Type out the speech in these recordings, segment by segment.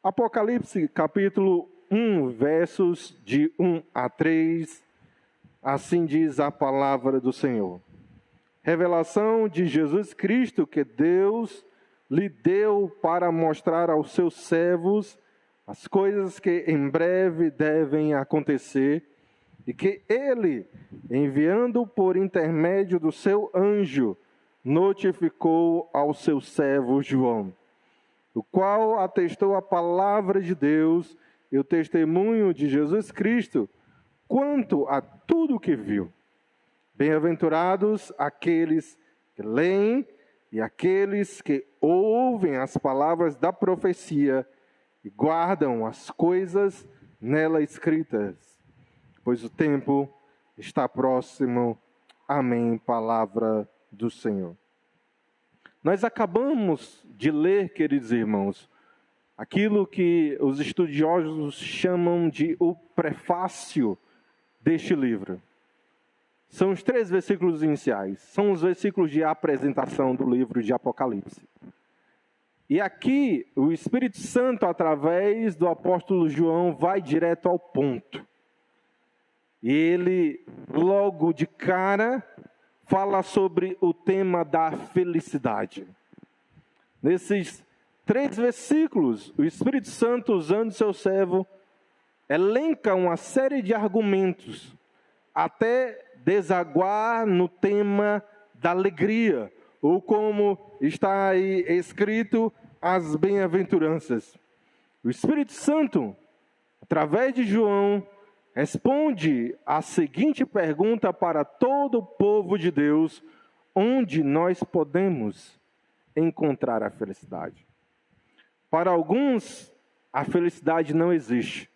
Apocalipse, capítulo 1, versos de 1 a 3, assim diz a palavra do Senhor. Revelação de Jesus Cristo que Deus lhe deu para mostrar aos seus servos as coisas que em breve devem acontecer, e que ele, enviando por intermédio do seu anjo, notificou ao seu servo João, o qual atestou a palavra de Deus e o testemunho de Jesus Cristo quanto a tudo o que viu. Bem-aventurados aqueles que leem e aqueles que ouvem as palavras da profecia e guardam as coisas nela escritas, pois o tempo está próximo. Amém. Palavra do Senhor. Nós acabamos de ler, queridos irmãos, aquilo que os estudiosos chamam de o prefácio deste livro. São os 3 versículos iniciais, são os versículos de apresentação do livro de Apocalipse. E aqui o Espírito Santo, através do apóstolo João, vai direto ao ponto. E ele, logo de cara, fala sobre o tema da felicidade. Nesses 3 versículos, o Espírito Santo, usando seu servo, elenca uma série de argumentos, até desaguar no tema da alegria, ou como está aí escrito, as bem-aventuranças. O Espírito Santo, através de João, responde a seguinte pergunta para todo o povo de Deus: onde nós podemos encontrar a felicidade? Para alguns, a felicidade não existe.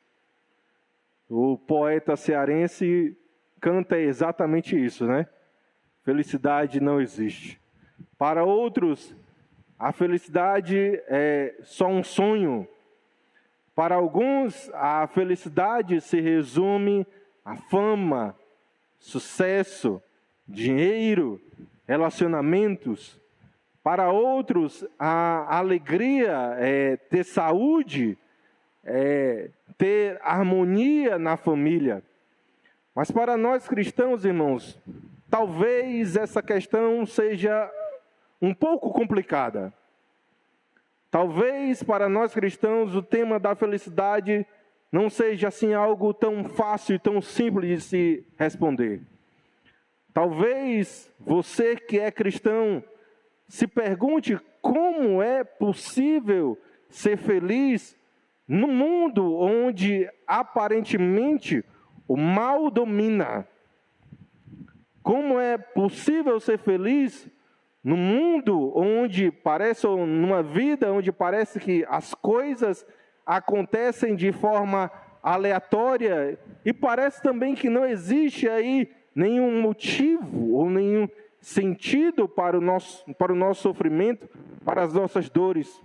O poeta cearense canta exatamente isso, né? Felicidade não existe. Para outros, a felicidade é só um sonho. Para alguns, a felicidade se resume a fama, sucesso, dinheiro, relacionamentos. Para outros, a alegria é ter saúde, é ter harmonia na família. Mas para nós cristãos, irmãos, talvez essa questão seja um pouco complicada. Talvez para nós cristãos o tema da felicidade não seja assim algo tão fácil e tão simples de se responder. Talvez você que é cristão se pergunte como é possível ser feliz no mundo onde aparentemente o mal domina. Como é possível ser feliz no mundo onde parece, ou numa vida onde parece que as coisas acontecem de forma aleatória e parece também que não existe aí nenhum motivo ou nenhum sentido para o nosso sofrimento, para as nossas dores?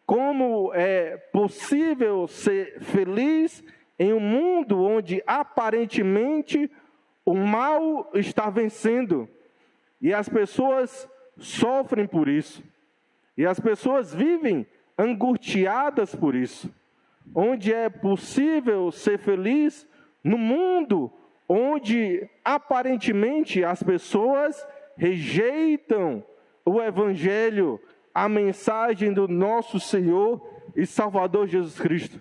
Como é possível ser feliz em um mundo onde aparentemente o mal está vencendo e as pessoas sofrem por isso, e as pessoas vivem angustiadas por isso? Onde é possível ser feliz no mundo onde aparentemente as pessoas rejeitam o Evangelho, a mensagem do nosso Senhor e Salvador Jesus Cristo?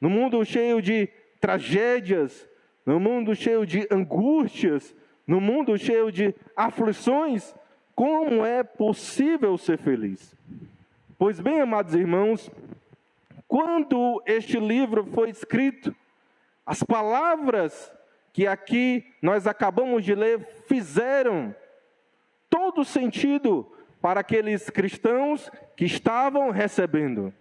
No mundo cheio de tragédias, no mundo cheio de angústias, no mundo cheio de aflições, como é possível ser feliz? Pois bem, amados irmãos, quando este livro foi escrito, as palavras que aqui nós acabamos de ler fizeram todo sentido para aqueles cristãos que estavam recebendo.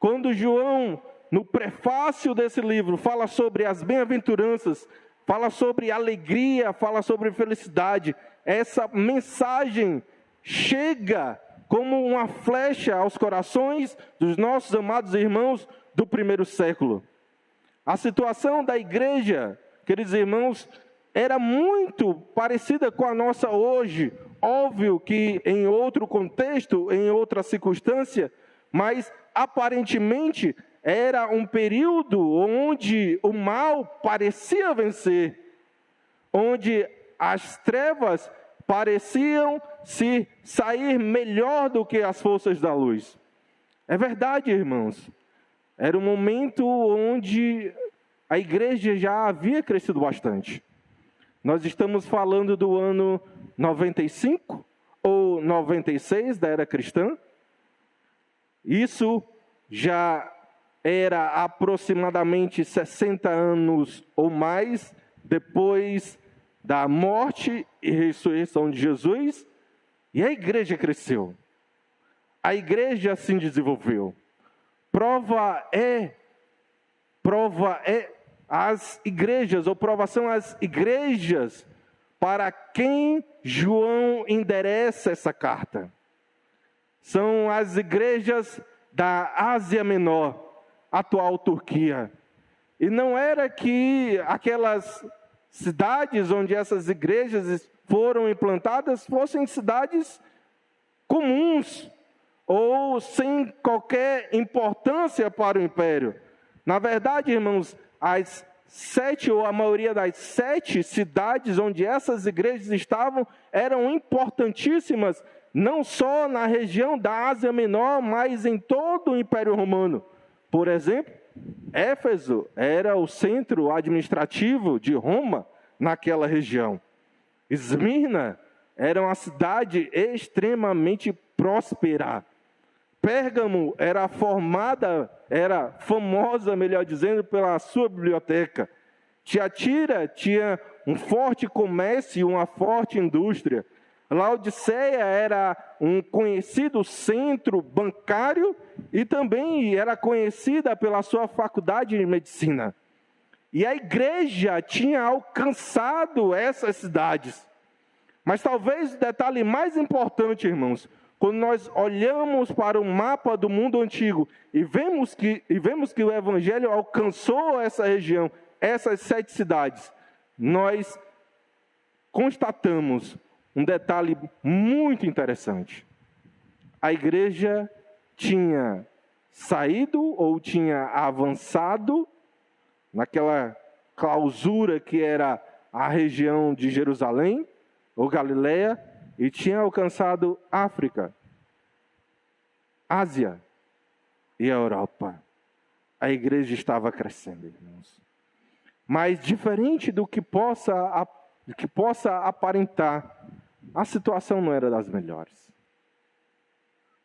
Quando João, no prefácio desse livro, fala sobre as bem-aventuranças, fala sobre alegria, fala sobre felicidade, essa mensagem chega como uma flecha aos corações dos nossos amados irmãos do primeiro século. A situação da igreja, queridos irmãos, era muito parecida com a nossa hoje. Óbvio que em outro contexto, em outra circunstância, mas aparentemente era um período onde o mal parecia vencer, onde as trevas pareciam se sair melhor do que as forças da luz. É verdade, irmãos. Era um momento onde a igreja já havia crescido bastante. Nós estamos falando do ano 95 ou 96 da era cristã. Isso já era aproximadamente 60 anos ou mais depois da morte e ressurreição de Jesus, e a igreja cresceu. A igreja se desenvolveu. Prova é as igrejas, ou provação às igrejas para quem João endereça essa carta. São as igrejas da Ásia Menor, atual Turquia. E não era que aquelas cidades onde essas igrejas foram implantadas fossem cidades comuns ou sem qualquer importância para o império. Na verdade, irmãos, as 7 ou a maioria das 7 cidades onde essas igrejas estavam eram importantíssimas, não só na região da Ásia Menor, mas em todo o Império Romano. Por exemplo, Éfeso era o centro administrativo de Roma naquela região. Esmirna era uma cidade extremamente próspera. Pérgamo era famosa, melhor dizendo, pela sua biblioteca. Tiatira tinha um forte comércio e uma forte indústria. Laodiceia era um conhecido centro bancário e também era conhecida pela sua faculdade de medicina. E a igreja tinha alcançado essas cidades. Mas talvez o detalhe mais importante, irmãos, quando nós olhamos para o mapa do mundo antigo e vemos que o evangelho alcançou essa região, essas 7 cidades, nós constatamos um detalhe muito interessante. A igreja tinha saído ou tinha avançado naquela clausura que era a região de Jerusalém ou Galileia e tinha alcançado África, Ásia e a Europa. A igreja estava crescendo, irmãos. Mas diferente do que possa aparentar, a situação não era das melhores.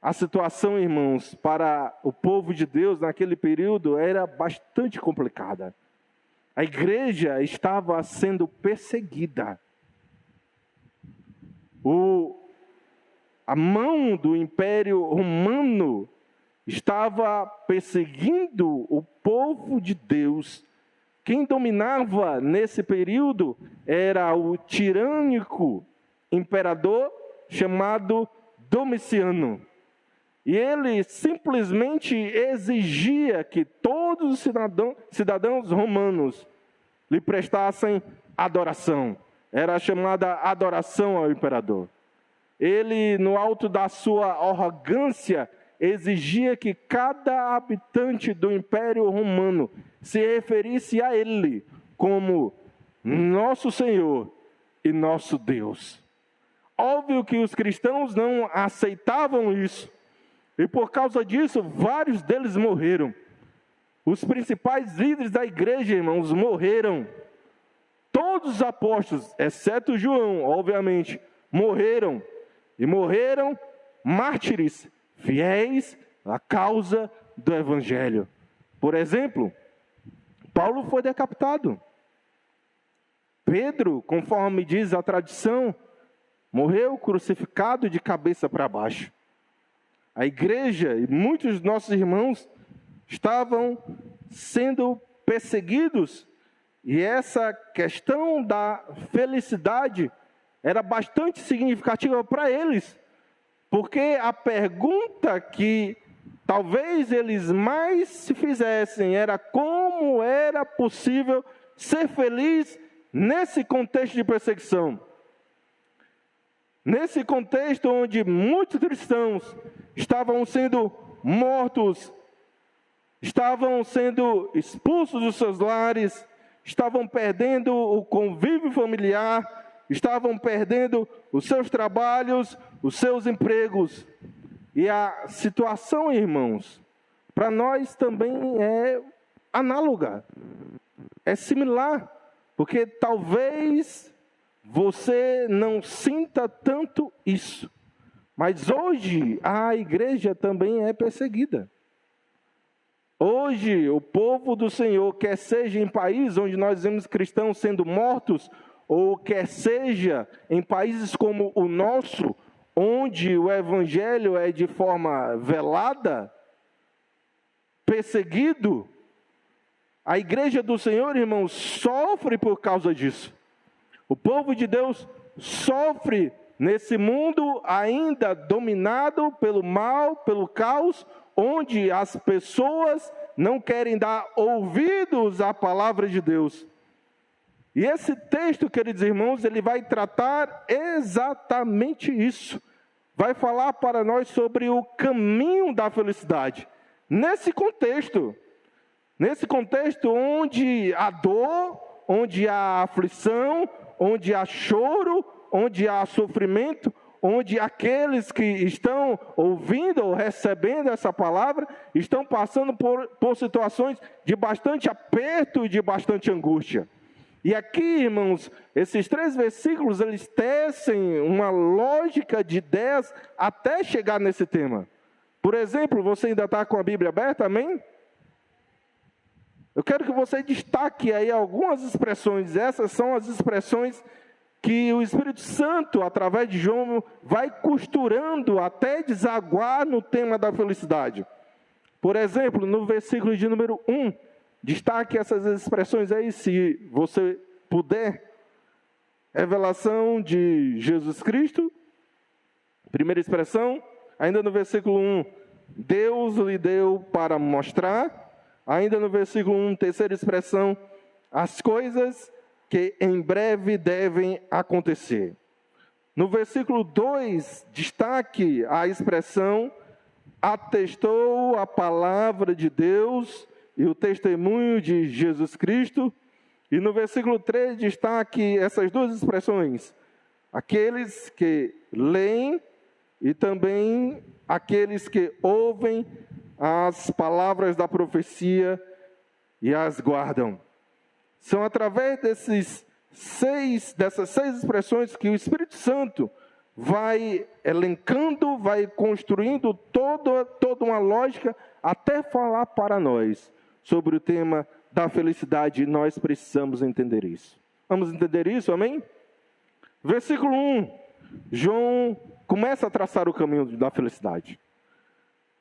A situação, irmãos, para o povo de Deus naquele período era bastante complicada. A igreja estava sendo perseguida. A mão do Império Romano estava perseguindo o povo de Deus. Quem dominava nesse período era o tirânico imperador chamado Domiciano. E ele simplesmente exigia que todos os cidadãos romanos lhe prestassem adoração. Era chamada adoração ao imperador. Ele, no alto da sua arrogância, exigia que cada habitante do Império Romano se referisse a ele como nosso Senhor e nosso Deus. Óbvio que os cristãos não aceitavam isso. E por causa disso, vários deles morreram. Os principais líderes da igreja, irmãos, morreram. Todos os apóstolos, exceto João, obviamente, morreram. E morreram mártires, fiéis à causa do evangelho. Por exemplo, Paulo foi decapitado. Pedro, conforme diz a tradição, morreu crucificado de cabeça para baixo. A igreja e muitos dos nossos irmãos estavam sendo perseguidos. E essa questão da felicidade era bastante significativa para eles. Porque a pergunta que talvez eles mais se fizessem era como era possível ser feliz nesse contexto de perseguição. Nesse contexto onde muitos cristãos estavam sendo mortos, estavam sendo expulsos dos seus lares, estavam perdendo o convívio familiar, estavam perdendo os seus trabalhos, os seus empregos. E a situação, irmãos, para nós também é análoga, é similar, porque talvez você não sinta tanto isso, mas hoje a igreja também é perseguida. Hoje o povo do Senhor, quer seja em países onde nós vemos cristãos sendo mortos, ou quer seja em países como o nosso, onde o evangelho é de forma velada, perseguido, a igreja do Senhor, irmãos, sofre por causa disso. O povo de Deus sofre nesse mundo ainda dominado pelo mal, pelo caos, onde as pessoas não querem dar ouvidos à palavra de Deus. E esse texto, queridos irmãos, ele vai tratar exatamente isso. Vai falar para nós sobre o caminho da felicidade. Nesse contexto onde há dor, onde há aflição, onde há choro, onde há sofrimento, onde aqueles que estão ouvindo ou recebendo essa palavra estão passando por situações de bastante aperto e de bastante angústia. E aqui, irmãos, esses 3 versículos, eles tecem uma lógica de ideias até chegar nesse tema. Por exemplo, você ainda está com a Bíblia aberta, amém? Eu quero que você destaque aí algumas expressões. Essas são as expressões que o Espírito Santo, através de João, vai costurando até desaguar no tema da felicidade. Por exemplo, no versículo de número 1, destaque essas expressões aí, se você puder. Revelação de Jesus Cristo, primeira expressão. Ainda no versículo 1, Deus lhe deu para mostrar. Ainda no versículo 1, terceira expressão, as coisas que em breve devem acontecer. No versículo 2, destaque a expressão, atestou a palavra de Deus e o testemunho de Jesus Cristo. E no versículo 3, destaque essas 2 expressões, aqueles que leem e também aqueles que ouvem as palavras da profecia e as guardam. São através dessas 6 expressões que o Espírito Santo vai elencando, vai construindo toda uma lógica até falar para nós sobre o tema da felicidade. E nós precisamos entender isso. Vamos entender isso, amém? Versículo 1, João começa a traçar o caminho da felicidade.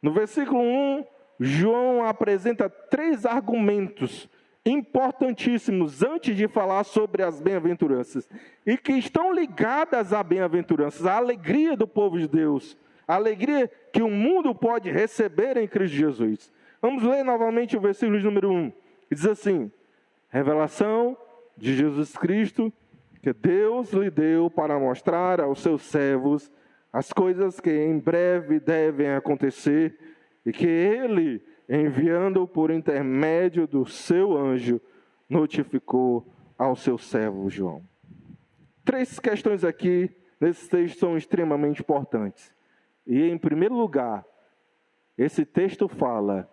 No versículo 1, João apresenta 3 argumentos importantíssimos antes de falar sobre as bem-aventuranças, e que estão ligadas à bem-aventuranças, à alegria do povo de Deus, a alegria que o mundo pode receber em Cristo Jesus. Vamos ler novamente o versículo de número 1, que diz assim, revelação de Jesus Cristo, que Deus lhe deu para mostrar aos seus servos as coisas que em breve devem acontecer, e que ele, enviando por intermédio do seu anjo, notificou ao seu servo João. 3 questões aqui nesse texto são extremamente importantes. E em primeiro lugar, esse texto fala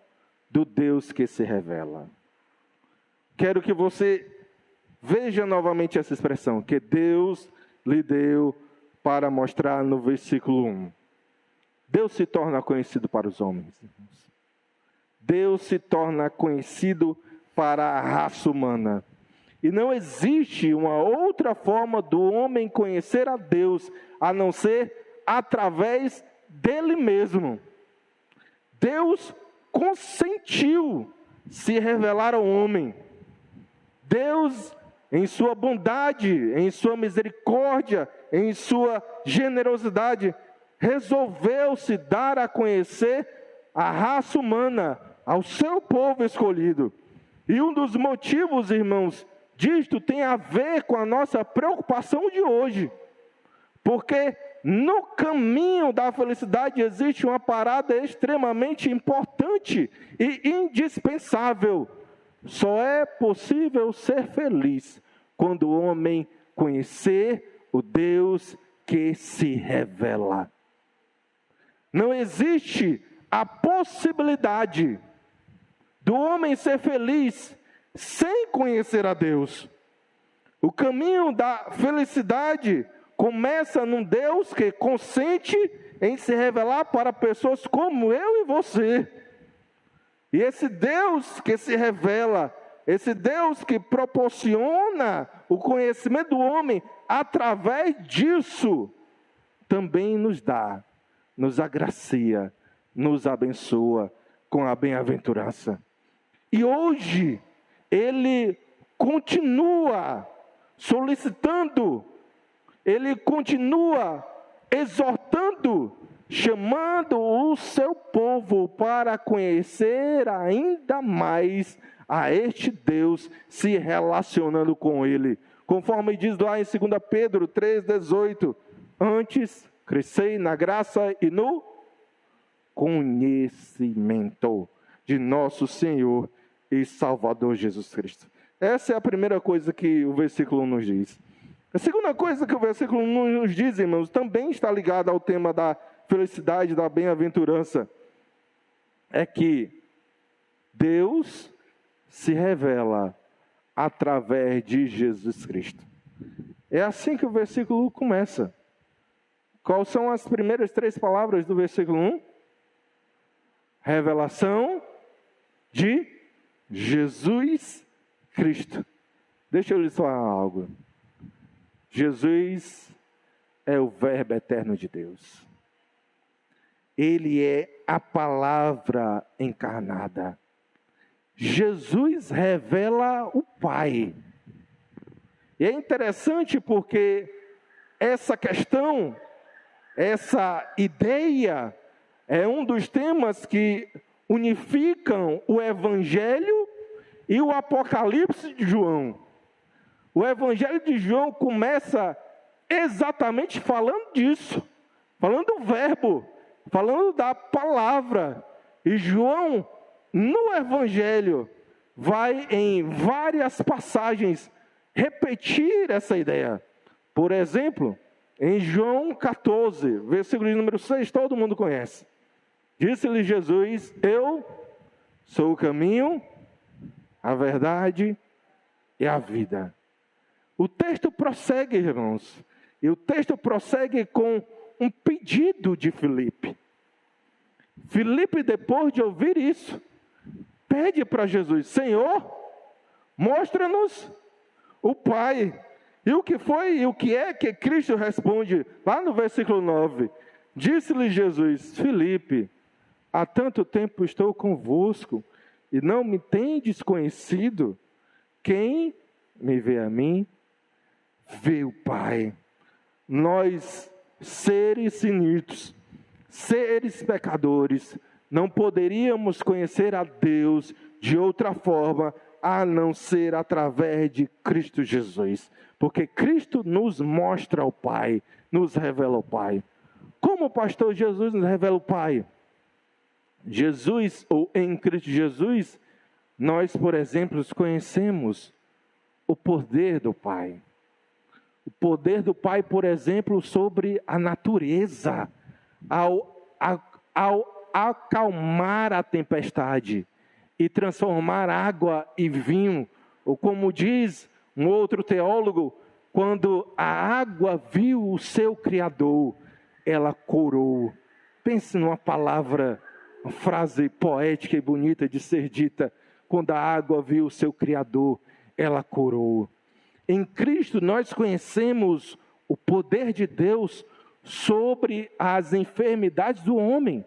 do Deus que se revela. Quero que você veja novamente essa expressão, que Deus lhe deu para mostrar no versículo 1. Deus se torna conhecido para os homens. Deus se torna conhecido para a raça humana. E não existe uma outra forma do homem conhecer a Deus, a não ser através dele mesmo. Deus consentiu se revelar ao homem. Deus, em sua bondade, em sua misericórdia, em sua generosidade, resolveu se dar a conhecer a raça humana, ao seu povo escolhido. E um dos motivos, irmãos, disto tem a ver com a nossa preocupação de hoje. Porque no caminho da felicidade existe uma parada extremamente importante e indispensável. Só é possível ser feliz quando o homem conhecer o Deus que se revela. Não existe a possibilidade do homem ser feliz sem conhecer a Deus. O caminho da felicidade começa num Deus que consente em se revelar para pessoas como eu e você. E esse Deus que se revela, esse Deus que proporciona o conhecimento do homem, através disso, também nos dá, nos agracia, nos abençoa com a bem-aventurança. E hoje, Ele continua solicitando, Ele continua exortando, chamando o seu povo para conhecer ainda mais a este Deus, se relacionando com Ele. Conforme diz lá em 2 Pedro 3,18, antes crescei na graça e no conhecimento de nosso Senhor e Salvador Jesus Cristo. Essa é a primeira coisa que o versículo nos diz. A segunda coisa que o versículo nos diz, irmãos, também está ligada ao tema da felicidade, da bem-aventurança, é que Deus se revela através de Jesus Cristo. É assim que o versículo começa. Quais são as primeiras 3 palavras do versículo 1? Revelação de Jesus Cristo. Deixa eu lhe falar algo. Jesus é o Verbo eterno de Deus. Ele é a palavra encarnada. Jesus revela o Pai. E é interessante porque essa questão, essa ideia, é um dos temas que unificam o Evangelho e o Apocalipse de João. O Evangelho de João começa exatamente falando disso, falando do Verbo, falando da palavra. E João, no Evangelho, vai em várias passagens repetir essa ideia. Por exemplo, em João 14, versículo número 6, todo mundo conhece. Disse-lhe Jesus: eu sou o caminho, a verdade e a vida. O texto prossegue, irmãos, e o texto prossegue com um pedido de Filipe. Filipe, depois de ouvir isso, pede para Jesus: Senhor, mostra-nos o Pai. E o que foi e o que é que Cristo responde? Lá no versículo 9, disse-lhe Jesus: Filipe, há tanto tempo estou convosco, e não me tendes conhecido. Quem me vê a mim, vê o Pai. Nós, seres finitos, seres pecadores, não poderíamos conhecer a Deus de outra forma a não ser através de Cristo Jesus. Porque Cristo nos mostra o Pai, nos revela o Pai. Como o pastor Jesus nos revela o Pai? Jesus, ou em Cristo Jesus, nós, por exemplo, conhecemos o poder do Pai. O poder do Pai, por exemplo, sobre a natureza, ao acalmar a tempestade e transformar água em vinho, ou como diz um outro teólogo, quando a água viu o seu Criador, ela corou. Pense numa palavra, uma frase poética e bonita de ser dita: quando a água viu o seu Criador, ela corou. Em Cristo nós conhecemos o poder de Deus sobre as enfermidades do homem.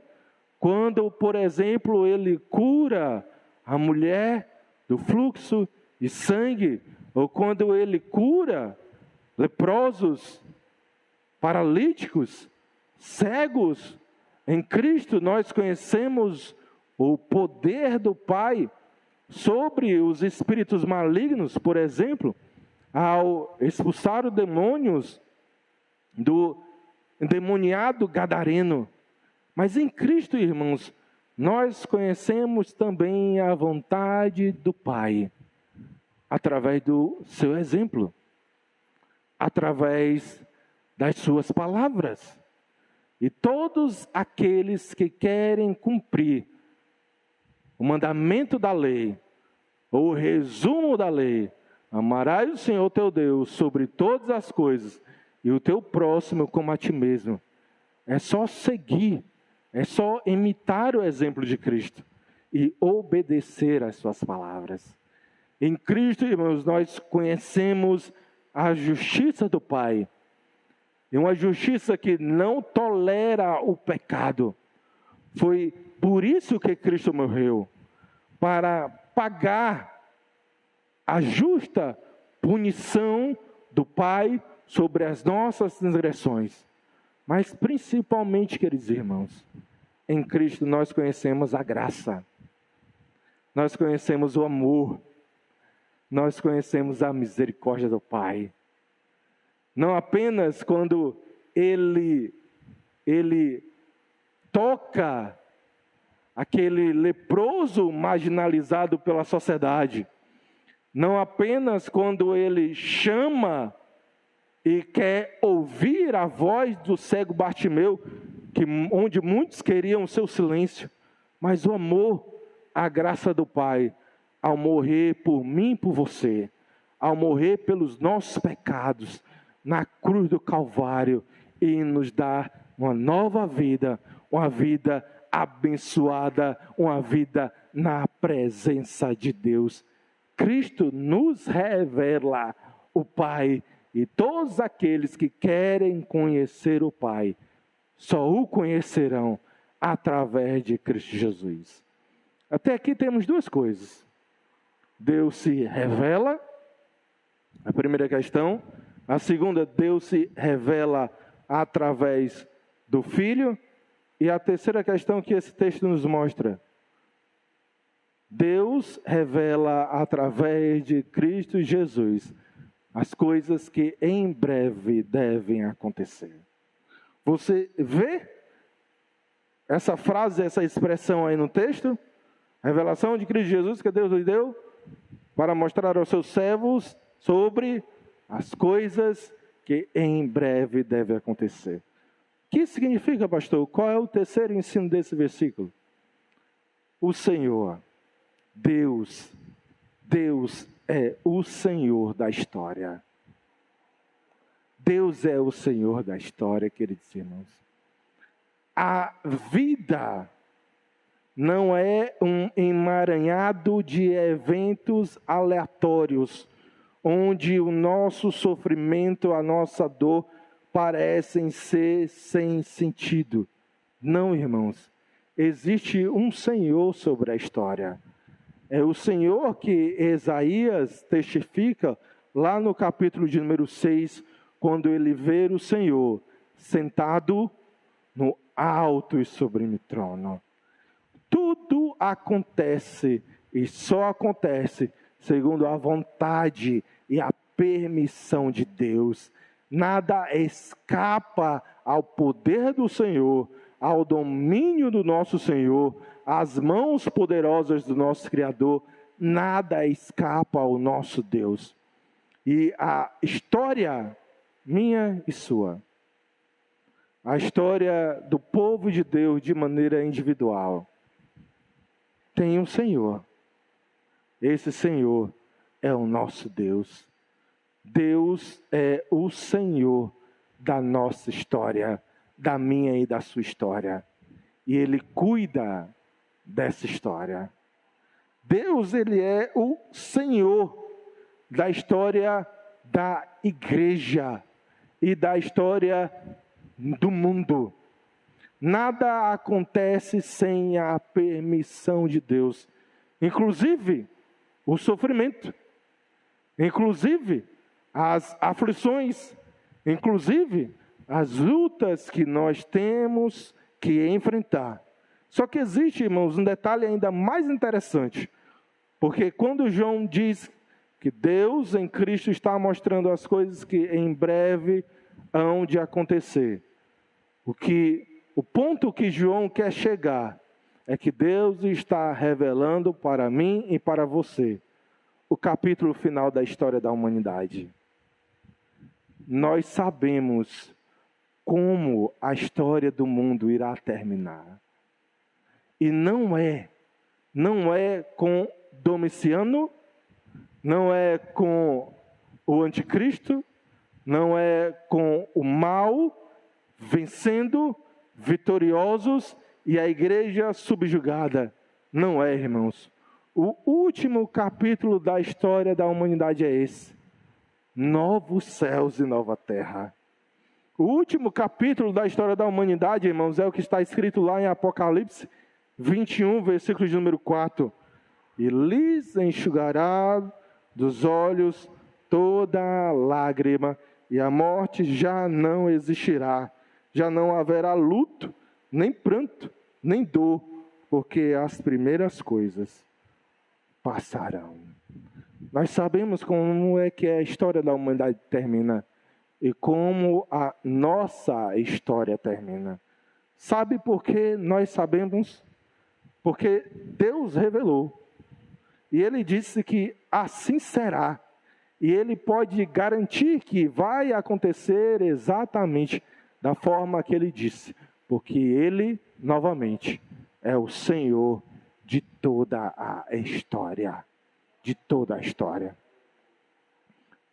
Quando, por exemplo, Ele cura a mulher do fluxo de sangue, ou quando Ele cura leprosos, paralíticos, cegos. Em Cristo nós conhecemos o poder do Pai sobre os espíritos malignos, por exemplo, ao expulsar os demônios do endemoniado gadareno. Mas em Cristo, irmãos, nós conhecemos também a vontade do Pai, através do seu exemplo, através das suas palavras. E todos aqueles que querem cumprir o mandamento da lei, ou o resumo da lei, amarás o Senhor teu Deus sobre todas as coisas, e o teu próximo como a ti mesmo. É só seguir, é só imitar o exemplo de Cristo e obedecer às suas palavras. Em Cristo, irmãos, nós conhecemos a justiça do Pai. É uma justiça que não tolera o pecado. Foi por isso que Cristo morreu, para pagar a justa punição do Pai sobre as nossas transgressões. Mas principalmente, queridos irmãos, em Cristo nós conhecemos a graça, nós conhecemos o amor, nós conhecemos a misericórdia do Pai. Não apenas quando Ele toca aquele leproso marginalizado pela sociedade, não apenas quando Ele chama e quer ouvir a voz do cego Bartimeu, onde muitos queriam o seu silêncio, mas o amor, a graça do Pai, ao morrer por mim e por você, ao morrer pelos nossos pecados, na cruz do Calvário, e nos dar uma nova vida, uma vida abençoada, uma vida na presença de Deus. Cristo nos revela o Pai, e todos aqueles que querem conhecer o Pai, só o conhecerão através de Cristo Jesus. Até aqui temos duas coisas. Deus se revela, a primeira questão. A segunda, Deus se revela através do Filho. E a terceira questão que esse texto nos mostra: Deus revela através de Cristo Jesus as coisas que em breve devem acontecer. Você vê essa frase, essa expressão aí no texto? Revelação de Cristo Jesus que Deus lhe deu para mostrar aos seus servos sobre as coisas que em breve devem acontecer. O que significa, pastor? Qual é o terceiro ensino desse versículo? O Senhor, Deus é o Senhor da história. Deus é o Senhor da história, queridos irmãos. A vida não é um emaranhado de eventos aleatórios, onde o nosso sofrimento, a nossa dor, parecem ser sem sentido. Não, irmãos. Existe um Senhor sobre a história. É o Senhor que Isaías testifica lá no capítulo de número 6, quando ele vê o Senhor sentado no alto e sublime trono. Tudo acontece e só acontece segundo a vontade e a permissão de Deus. Nada escapa ao poder do Senhor, ao domínio do nosso Senhor, às mãos poderosas do nosso Criador. Nada escapa ao nosso Deus. E a história minha e sua, a história do povo de Deus de maneira individual, tem um Senhor. Esse Senhor é o nosso Deus. Deus é o Senhor da nossa história, da minha e da sua história. E Ele cuida dessa história. Deus, Ele é o Senhor da história da igreja e da história do mundo. Nada acontece sem a permissão de Deus. Inclusive o sofrimento. Inclusive as aflições. Inclusive as lutas que nós temos que enfrentar. Só que existe, irmãos, um detalhe ainda mais interessante. Porque quando João diz que Deus em Cristo está mostrando as coisas que em breve hão de acontecer, O ponto que João quer chegar é que Deus está revelando para mim e para você o capítulo final da história da humanidade. Nós sabemos como a história do mundo irá terminar. E não é com Domiciano, não é com o anticristo, não é com o mal vencendo, vitoriosos e a igreja subjugada. Não é, irmãos. O último capítulo da história da humanidade é esse. Novos céus e nova terra. O último capítulo da história da humanidade, irmãos, é o que está escrito lá em Apocalipse 21, versículo de número 4. E lhes enxugará dos olhos toda lágrima, e a morte já não existirá. Já não haverá luto, nem pranto, nem dor, porque as primeiras coisas passarão. Nós sabemos como é que a história da humanidade termina e como a nossa história termina. Sabe por que nós sabemos? Porque Deus revelou. E Ele disse que assim será. E Ele pode garantir que vai acontecer exatamente da forma que Ele disse. Porque Ele, novamente, é o Senhor de toda a história. De toda a história.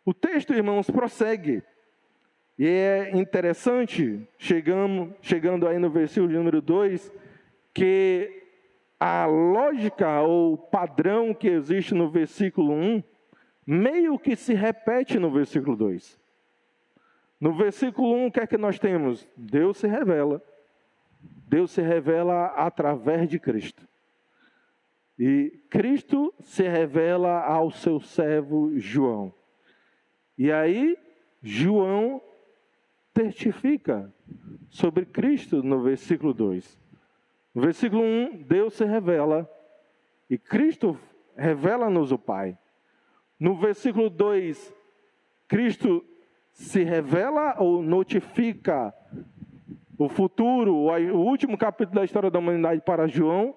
O texto, irmãos, prossegue. E é interessante, chegando aí no versículo número 2, que a lógica ou padrão que existe no versículo 1, meio que se repete no versículo 2. No versículo 1, o que é que nós temos? Deus se revela. Deus se revela através de Cristo. E Cristo se revela ao seu servo João. E aí, João testifica sobre Cristo no versículo 2. No versículo 1, Deus se revela e Cristo revela-nos o Pai. No versículo 2, Cristo se revela ou notifica o futuro, o último capítulo da história da humanidade para João,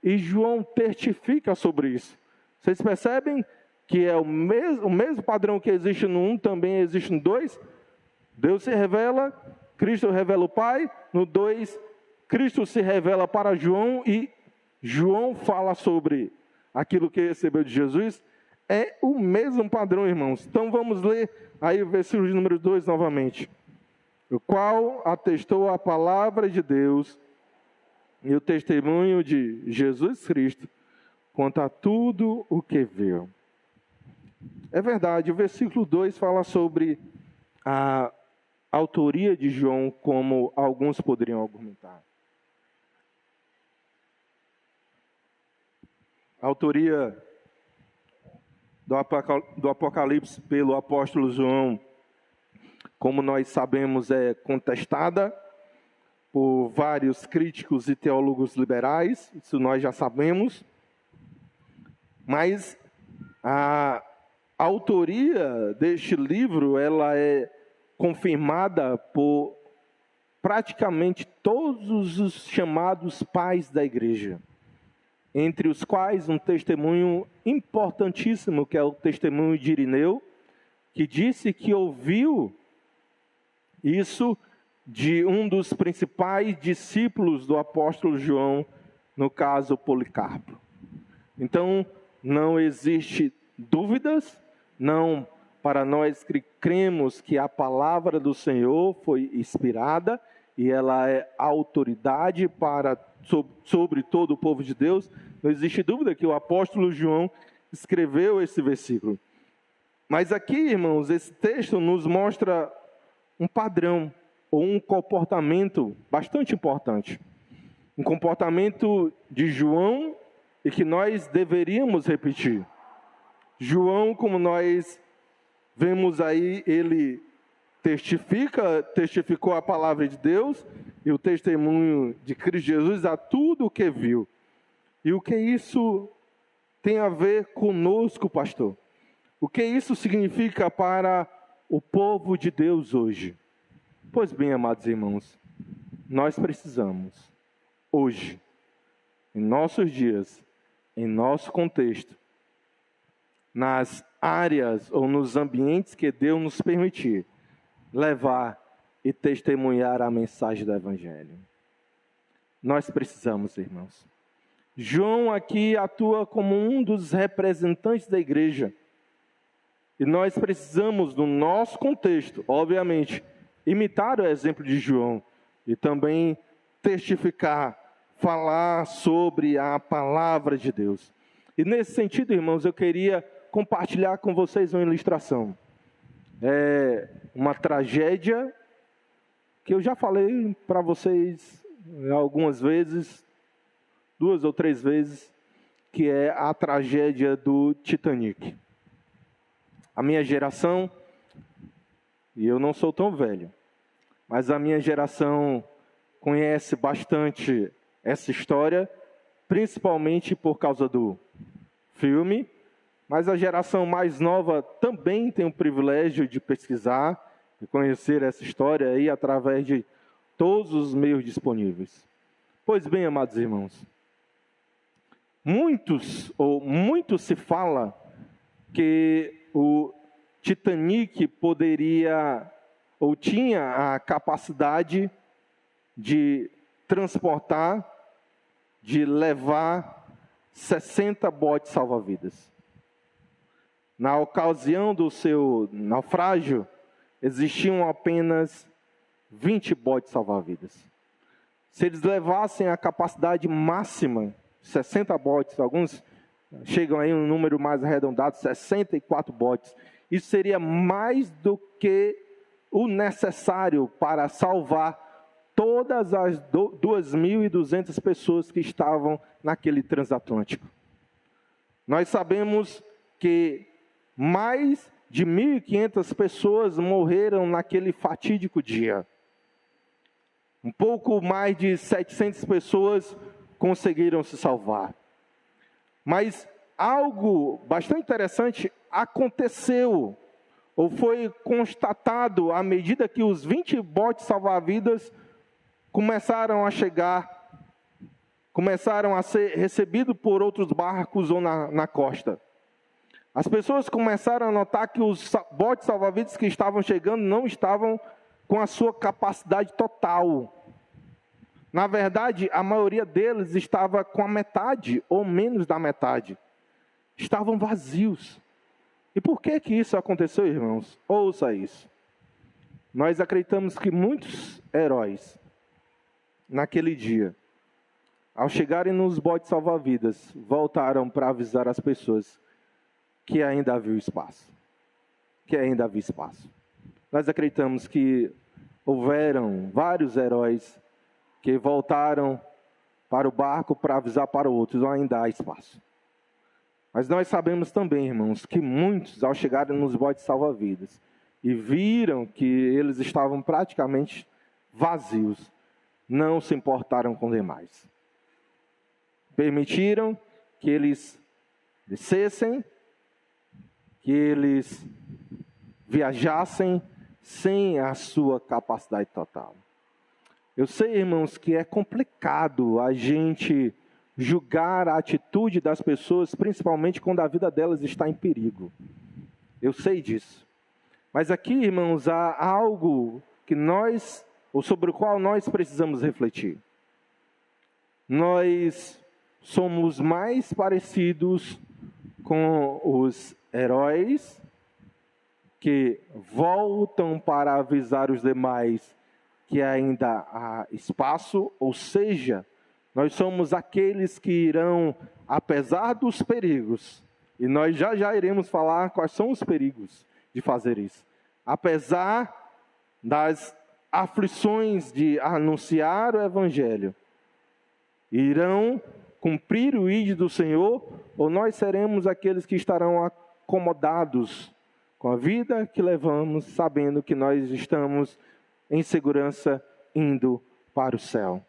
e João testifica sobre isso. Vocês percebem que é o mesmo padrão que existe no 1, também existe no 2? Deus se revela, Cristo revela o Pai. No 2, Cristo se revela para João e João fala sobre aquilo que recebeu de Jesus. É o mesmo padrão, irmãos. Então vamos ler aí o versículo de número 2 novamente. O qual atestou a palavra de Deus e o testemunho de Jesus Cristo quanto a tudo o que viu. É verdade, o versículo 2 fala sobre a autoria de João, como alguns poderiam argumentar. A autoria do Apocalipse pelo apóstolo João, como nós sabemos, é contestada por vários críticos e teólogos liberais, isso nós já sabemos. Mas a autoria deste livro, ela é confirmada por praticamente todos os chamados pais da igreja, entre os quais um testemunho importantíssimo, que é o testemunho de Irineu, que disse que ouviu isso de um dos principais discípulos do apóstolo João, no caso Policarpo. Então, não existe dúvidas, não para nós que cremos que a palavra do Senhor foi inspirada e ela é autoridade sobre todo o povo de Deus, não existe dúvida que o apóstolo João escreveu esse versículo. Mas aqui, irmãos, esse texto nos mostra um padrão, ou um comportamento bastante importante. Um comportamento de João e que nós deveríamos repetir. João, como nós vemos aí, ele testificou a palavra de Deus e o testemunho de Cristo Jesus a tudo o que viu. E o que isso tem a ver conosco, pastor? O que isso significa para o povo de Deus hoje? Pois bem, amados irmãos, nós precisamos, hoje, em nossos dias, em nosso contexto, nas áreas ou nos ambientes que Deus nos permitir, levar e testemunhar a mensagem do Evangelho. Nós precisamos, irmãos. João aqui atua como um dos representantes da igreja. E nós precisamos, no nosso contexto, obviamente, imitar o exemplo de João e também testificar, falar sobre a palavra de Deus. E nesse sentido, irmãos, eu queria compartilhar com vocês uma ilustração. É uma tragédia que eu já falei para vocês algumas vezes, 2 ou 3 vezes, que é a tragédia do Titanic. A minha geração, e eu não sou tão velho, mas a minha geração conhece bastante essa história, principalmente por causa do filme, mas a geração mais nova também tem o privilégio de pesquisar e conhecer essa história aí através de todos os meios disponíveis. Pois bem, amados irmãos, muito se fala que o Titanic poderia ou tinha a capacidade de transportar, de levar 60 botes salva-vidas. Na ocasião do seu naufrágio, existiam apenas 20 botes salva-vidas. Se eles levassem a capacidade máxima, 60 botes, alguns chegam aí um número mais arredondado, 64 botes. Isso seria mais do que o necessário para salvar todas as 2.200 pessoas que estavam naquele transatlântico. Nós sabemos que mais de 1.500 pessoas morreram naquele fatídico dia. Um pouco mais de 700 pessoas conseguiram se salvar. Mas algo bastante interessante aconteceu, ou foi constatado à medida que os 20 botes salva-vidas começaram a chegar, começaram a ser recebidos por outros barcos ou na costa. As pessoas começaram a notar que os botes salva-vidas que estavam chegando não estavam com a sua capacidade total. Na verdade, a maioria deles estava com a metade ou menos da metade. Estavam vazios. E por que isso aconteceu, irmãos? Ouça isso. Nós acreditamos que muitos heróis, naquele dia, ao chegarem nos botes salva-vidas, voltaram para avisar as pessoas que ainda havia espaço. Que ainda havia espaço. Nós acreditamos que houveram vários heróis que voltaram para o barco para avisar para outros, ainda há espaço. Mas nós sabemos também, irmãos, que muitos, ao chegarem nos botes salva-vidas e viram que eles estavam praticamente vazios, não se importaram com demais. Permitiram que eles descessem, que eles viajassem sem a sua capacidade total. Eu sei, irmãos, que é complicado a gente julgar a atitude das pessoas, principalmente quando a vida delas está em perigo. Eu sei disso. Mas aqui, irmãos, há algo que ou sobre o qual nós precisamos refletir. Nós somos mais parecidos com os heróis que voltam para avisar os demais que ainda há espaço, ou seja, nós somos aqueles que irão, apesar dos perigos, e nós já iremos falar quais são os perigos de fazer isso, apesar das aflições de anunciar o Evangelho, irão cumprir o ídolo do Senhor, ou nós seremos aqueles que estarão acomodados com a vida que levamos, sabendo que nós estamos em segurança indo para o céu.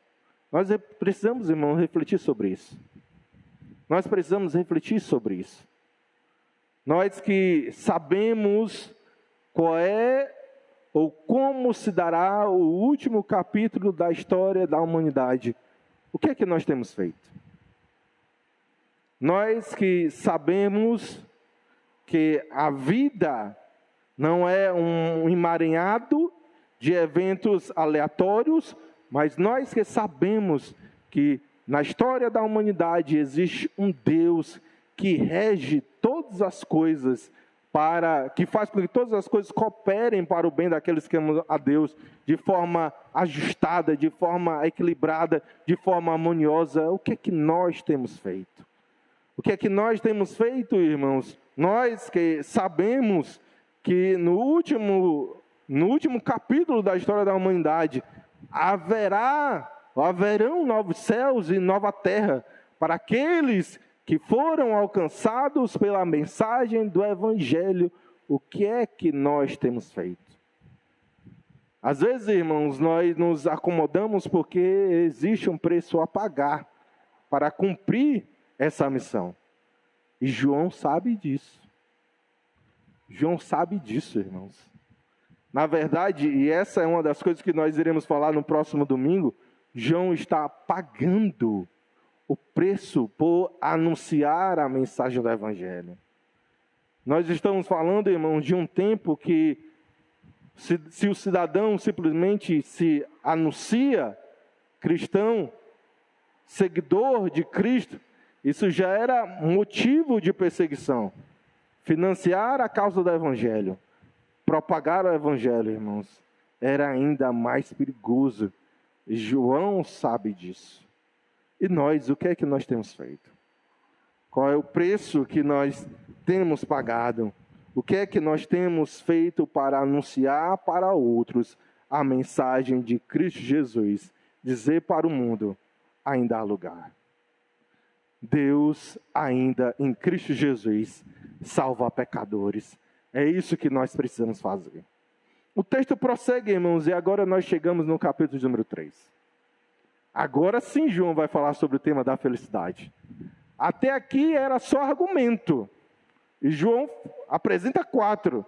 Nós precisamos, irmão, refletir sobre isso. Nós precisamos refletir sobre isso. Nós que sabemos qual é ou como se dará o último capítulo da história da humanidade, o que é que nós temos feito? Nós que sabemos que a vida não é um emaranhado de eventos aleatórios, mas nós que sabemos que na história da humanidade existe um Deus que rege todas as coisas, que faz com que todas as coisas cooperem para o bem daqueles que amam a Deus, de forma ajustada, de forma equilibrada, de forma harmoniosa. O que é que nós temos feito? O que é que nós temos feito, irmãos? Nós que sabemos que no último capítulo da história da humanidade haverão novos céus e nova terra para aqueles que foram alcançados pela mensagem do Evangelho. O que é que nós temos feito? Às vezes, irmãos, nós nos acomodamos porque existe um preço a pagar para cumprir essa missão. E João sabe disso. João sabe disso, irmãos. Na verdade, e essa é uma das coisas que nós iremos falar no próximo domingo, João está pagando o preço por anunciar a mensagem do Evangelho. Nós estamos falando, irmãos, de um tempo que, se o cidadão simplesmente se anuncia cristão, seguidor de Cristo, isso já era motivo de perseguição. Financiar a causa do Evangelho, propagar o Evangelho, irmãos, era ainda mais perigoso. E João sabe disso. E nós, o que é que nós temos feito? Qual é o preço que nós temos pagado? O que é que nós temos feito para anunciar para outros a mensagem de Cristo Jesus? Dizer para o mundo, ainda há lugar. Deus ainda em Cristo Jesus salva pecadores. É isso que nós precisamos fazer. O texto prossegue, irmãos, e agora nós chegamos no capítulo de número 3. Agora sim João vai falar sobre o tema da felicidade. Até aqui era só argumento. E João apresenta 4.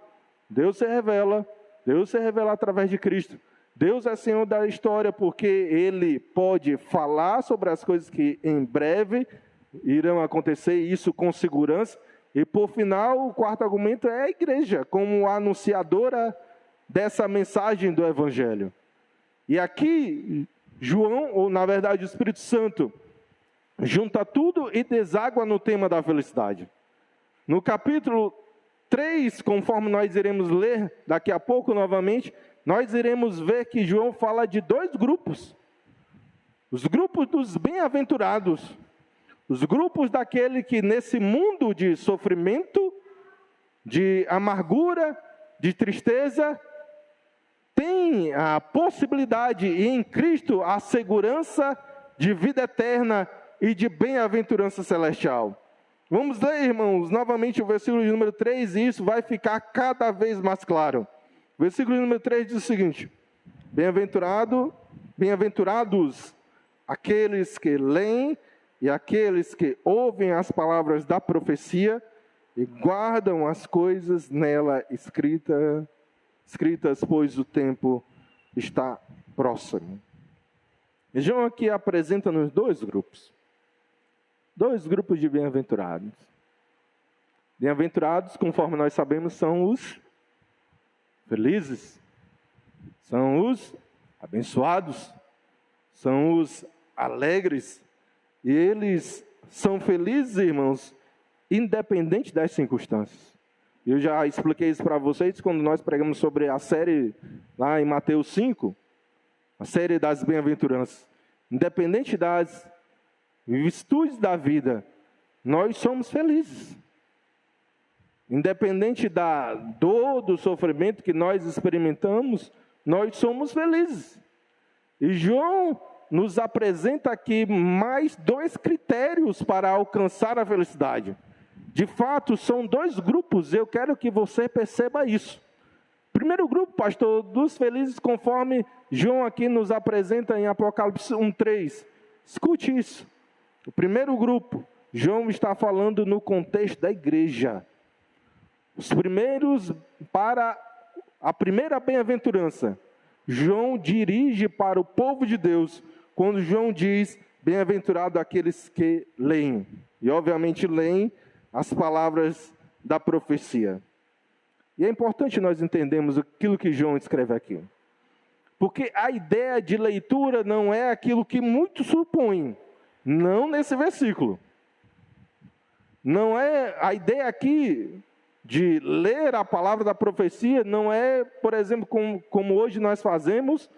Deus se revela através de Cristo. Deus é Senhor da história porque Ele pode falar sobre as coisas que em breve irão acontecer, isso com segurança. E por final, o 4º argumento é a igreja, como anunciadora dessa mensagem do Evangelho. E aqui, João, ou na verdade o Espírito Santo, junta tudo e deságua no tema da felicidade. No capítulo 3, conforme nós iremos ler daqui a pouco novamente, nós iremos ver que João fala de 2 grupos. Os grupos dos bem-aventurados. Os grupos daquele que nesse mundo de sofrimento, de amargura, de tristeza, tem a possibilidade e em Cristo a segurança de vida eterna e de bem-aventurança celestial. Vamos ler, irmãos, novamente o versículo de número 3, e isso vai ficar cada vez mais claro. O versículo de número 3 diz o seguinte: bem-aventurados aqueles que leem e aqueles que ouvem as palavras da profecia e guardam as coisas nela escritas, pois o tempo está próximo. E João aqui apresenta-nos 2 grupos. 2 grupos de bem-aventurados. Bem-aventurados, conforme nós sabemos, são os felizes, são os abençoados, são os alegres. E eles são felizes, irmãos, independente das circunstâncias. Eu já expliquei isso para vocês quando nós pregamos sobre a série lá em Mateus 5, a série das bem-aventuranças. Independente das virtudes da vida, nós somos felizes. Independente da dor, do sofrimento que nós experimentamos, nós somos felizes. E João nos apresenta aqui mais 2 critérios para alcançar a felicidade. De fato, são 2 grupos, eu quero que você perceba isso. Primeiro grupo, pastor, dos felizes, conforme João aqui nos apresenta em Apocalipse 1:3. Escute isso. O primeiro grupo, João está falando no contexto da igreja. Os primeiros para a primeira bem-aventurança, João dirige para o povo de Deus, quando João diz, bem-aventurado aqueles que leem. E obviamente leem as palavras da profecia. E é importante nós entendermos aquilo que João escreve aqui. Porque a ideia de leitura não é aquilo que muitos supõem. Não nesse versículo. Não é a ideia aqui de ler a palavra da profecia, não é, por exemplo, como hoje nós fazemos,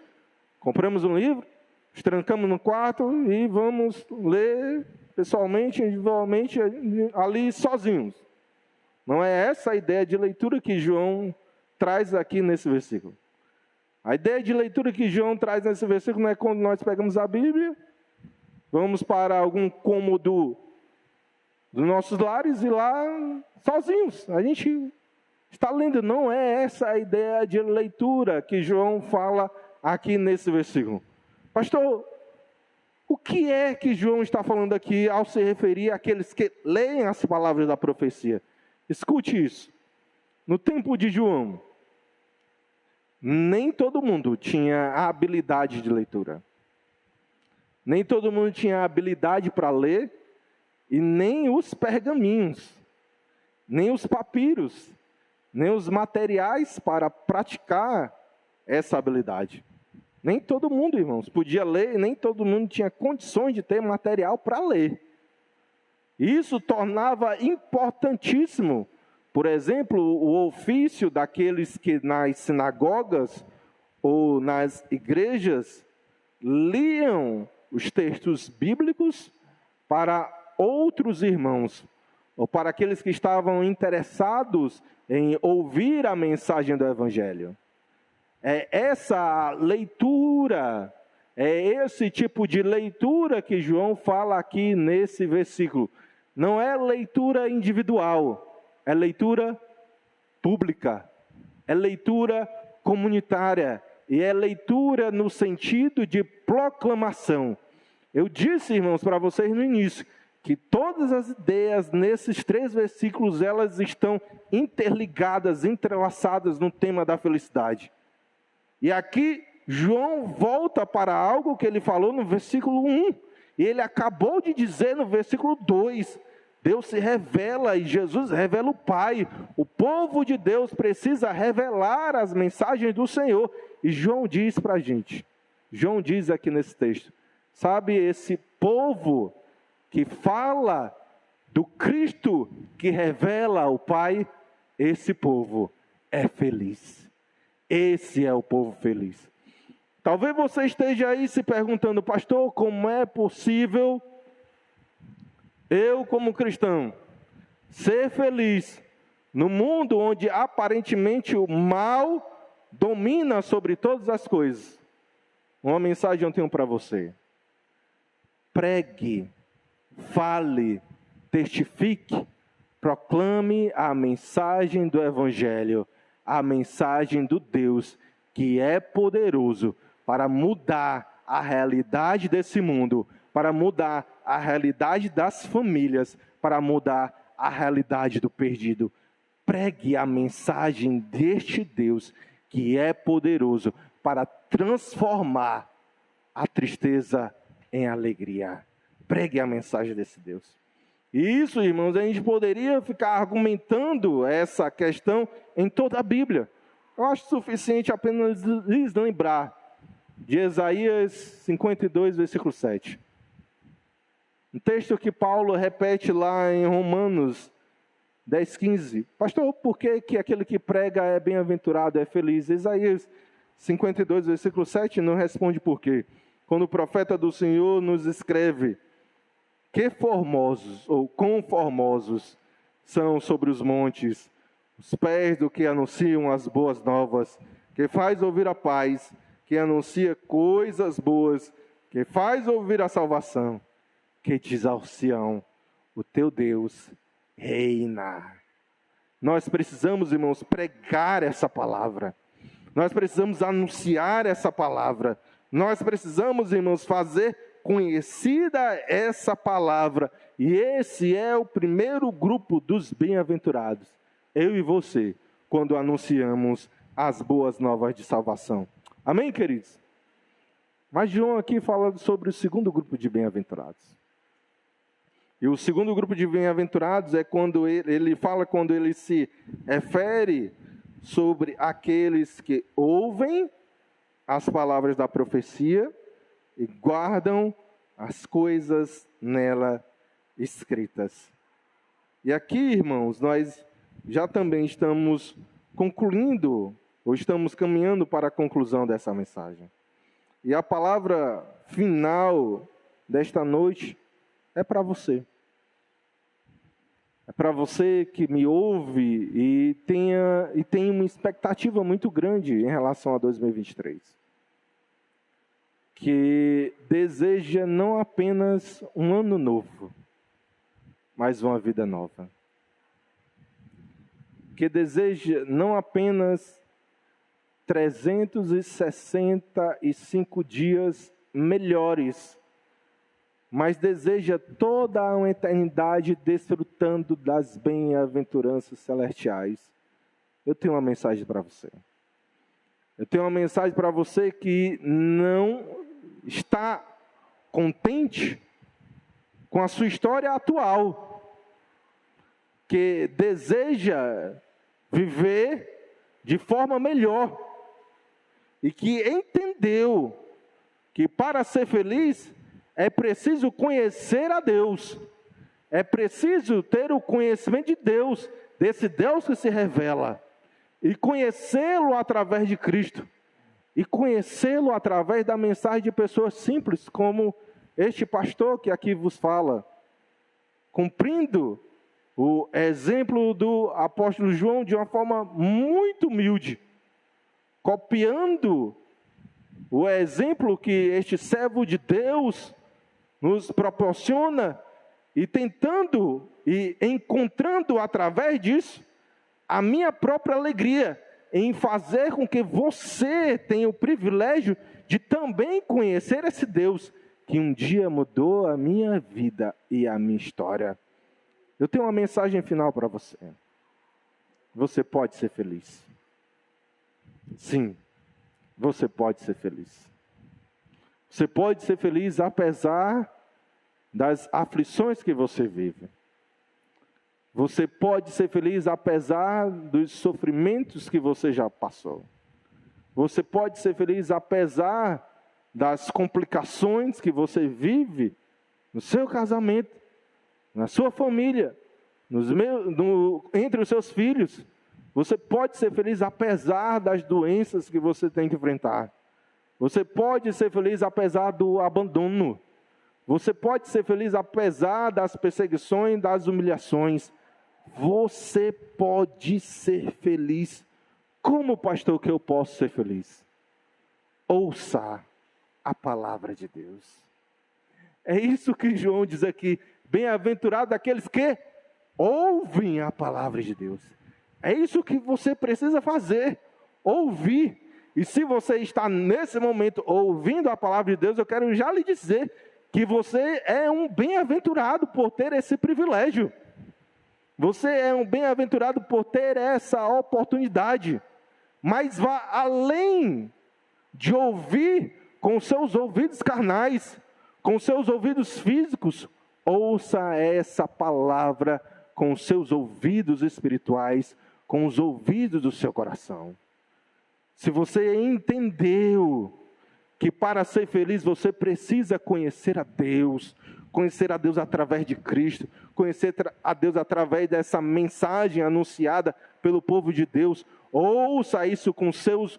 compramos um livro, nos trancamos no quarto e vamos ler pessoalmente, individualmente, ali sozinhos. Não é essa a ideia de leitura que João traz aqui nesse versículo. A ideia de leitura que João traz nesse versículo não é quando nós pegamos a Bíblia, vamos para algum cômodo dos nossos lares e lá sozinhos. A gente está lendo. Não é essa a ideia de leitura que João fala aqui nesse versículo. Pastor, o que é que João está falando aqui ao se referir àqueles que leem as palavras da profecia? Escute isso. No tempo de João, nem todo mundo tinha a habilidade de leitura. Nem todo mundo tinha a habilidade para ler, e nem os pergaminhos, nem os papiros, nem os materiais para praticar essa habilidade. Nem todo mundo, irmãos, podia ler, e nem todo mundo tinha condições de ter material para ler. Isso tornava importantíssimo, por exemplo, o ofício daqueles que nas sinagogas ou nas igrejas liam os textos bíblicos para outros irmãos, ou para aqueles que estavam interessados em ouvir a mensagem do Evangelho. É essa leitura, é esse tipo de leitura que João fala aqui nesse versículo. Não é leitura individual, é leitura pública, é leitura comunitária, e é leitura no sentido de proclamação. Eu disse, irmãos, para vocês no início, que todas as ideias nesses 3 versículos, elas estão interligadas, entrelaçadas no tema da felicidade. E aqui, João volta para algo que ele falou no versículo 1, e ele acabou de dizer no versículo 2, Deus se revela e Jesus revela o Pai. O povo de Deus precisa revelar as mensagens do Senhor. E João diz para a gente, João diz aqui nesse texto, sabe, esse povo que fala do Cristo que revela o Pai, esse povo é feliz. Esse é o povo feliz. Talvez você esteja aí se perguntando, pastor, como é possível eu, como cristão, ser feliz no mundo onde aparentemente o mal domina sobre todas as coisas? Uma mensagem eu tenho para você. Pregue, fale, testifique, proclame a mensagem do Evangelho, a mensagem do Deus que é poderoso para mudar a realidade desse mundo, para mudar a realidade das famílias, para mudar a realidade do perdido. Pregue a mensagem deste Deus que é poderoso para transformar a tristeza em alegria. Pregue a mensagem desse Deus. E isso, irmãos, a gente poderia ficar argumentando essa questão em toda a Bíblia. Eu acho suficiente apenas lhes lembrar de Isaías 52, versículo 7. Um texto que Paulo repete lá em Romanos 10, 15. Pastor, por que aquele que prega é bem-aventurado, é feliz? Isaías 52, versículo 7 não responde por quê. Quando o profeta do Senhor nos escreve, que formosos, ou quão formosos são sobre os montes, os pés do que anunciam as boas novas, que faz ouvir a paz, que anuncia coisas boas, que faz ouvir a salvação, que diz ao Sião, o teu Deus reina. Nós precisamos, irmãos, pregar essa palavra. Nós precisamos anunciar essa palavra. Nós precisamos, irmãos, fazer conhecida essa palavra. E esse é o primeiro grupo dos bem-aventurados. Eu e você, quando anunciamos as boas novas de salvação. Amém, queridos? Mas João aqui fala sobre o segundo grupo de bem-aventurados. E o segundo grupo de bem-aventurados é quando ele fala, quando ele se refere sobre aqueles que ouvem as palavras da profecia e guardam as coisas nela escritas. E aqui, irmãos, nós já também estamos concluindo, ou estamos caminhando para a conclusão dessa mensagem. E a palavra final desta noite é para você. É para você que me ouve e tem uma expectativa muito grande em relação a 2023. Que deseja não apenas um ano novo, mas uma vida nova. Que deseja não apenas 365 dias melhores, mas deseja toda uma eternidade desfrutando das bem-aventuranças celestiais. Eu tenho uma mensagem para você. Eu tenho uma mensagem para você que não está contente com a sua história atual, que deseja viver de forma melhor e que entendeu que para ser feliz é preciso conhecer a Deus, é preciso ter o conhecimento de Deus, desse Deus que se revela, e conhecê-lo através de Cristo, e conhecê-lo através da mensagem de pessoas simples, como este pastor que aqui vos fala, cumprindo o exemplo do apóstolo João de uma forma muito humilde, copiando o exemplo que este servo de Deus nos proporciona e tentando e encontrando através disso a minha própria alegria em fazer com que você tenha o privilégio de também conhecer esse Deus que um dia mudou a minha vida e a minha história. Eu tenho uma mensagem final para você. Você pode ser feliz. Sim, você pode ser feliz. Você pode ser feliz apesar das aflições que você vive. Você pode ser feliz apesar dos sofrimentos que você já passou. Você pode ser feliz apesar das complicações que você vive no seu casamento, na sua família, entre os seus filhos. Você pode ser feliz apesar das doenças que você tem que enfrentar. Você pode ser feliz apesar do abandono. Você pode ser feliz apesar das perseguições, das humilhações. Você pode ser feliz. Como, pastor, que eu posso ser feliz? Ouça a palavra de Deus. É isso que João diz aqui. Bem-aventurado aqueles que ouvem a palavra de Deus. É isso que você precisa fazer. Ouvir. E se você está nesse momento ouvindo a palavra de Deus, eu quero já lhe dizer que você é um bem-aventurado por ter esse privilégio. Você é um bem-aventurado por ter essa oportunidade. Mas vá além de ouvir com seus ouvidos carnais, com seus ouvidos físicos. Ouça essa palavra com seus ouvidos espirituais, com os ouvidos do seu coração. Se você entendeu que para ser feliz você precisa conhecer a Deus através de Cristo, conhecer a Deus através dessa mensagem anunciada pelo povo de Deus, ouça isso com seus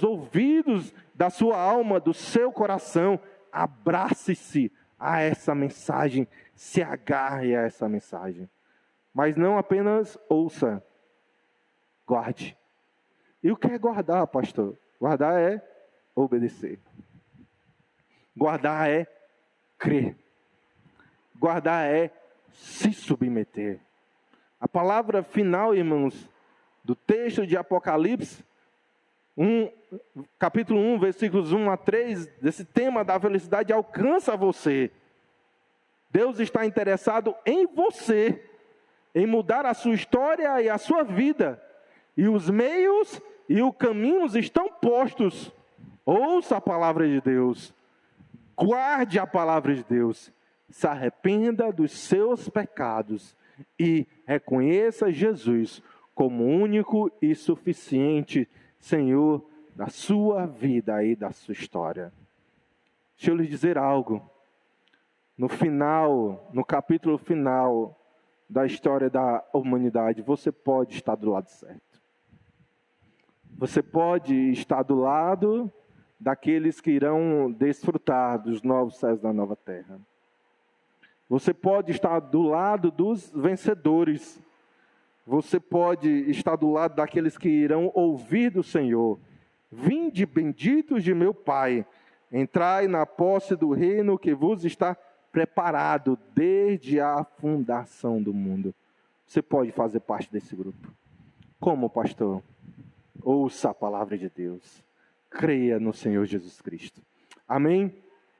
ouvidos da sua alma, do seu coração, abrace-se a essa mensagem, se agarre a essa mensagem. Mas não apenas ouça, guarde. E o que é guardar, pastor? Guardar é obedecer. Guardar é crer. Guardar é se submeter. A palavra final, irmãos, do texto de Apocalipse, capítulo 1, versículos 1 a 3, desse tema da felicidade alcança você. Deus está interessado em você, em mudar a sua história e a sua vida, e os meios e os caminhos estão postos. Ouça a palavra de Deus, guarde a palavra de Deus, se arrependa dos seus pecados e reconheça Jesus como único e suficiente Senhor da sua vida e da sua história. Deixa eu lhes dizer algo. No final, no capítulo final da história da humanidade, você pode estar do lado certo. Você pode estar do lado daqueles que irão desfrutar dos novos céus da nova terra. Você pode estar do lado dos vencedores. Você pode estar do lado daqueles que irão ouvir do Senhor: vinde, benditos de meu Pai, entrai na posse do reino que vos está preparado desde a fundação do mundo. Você pode fazer parte desse grupo. Como, pastor? Ouça a palavra de Deus. Creia no Senhor Jesus Cristo. Amém?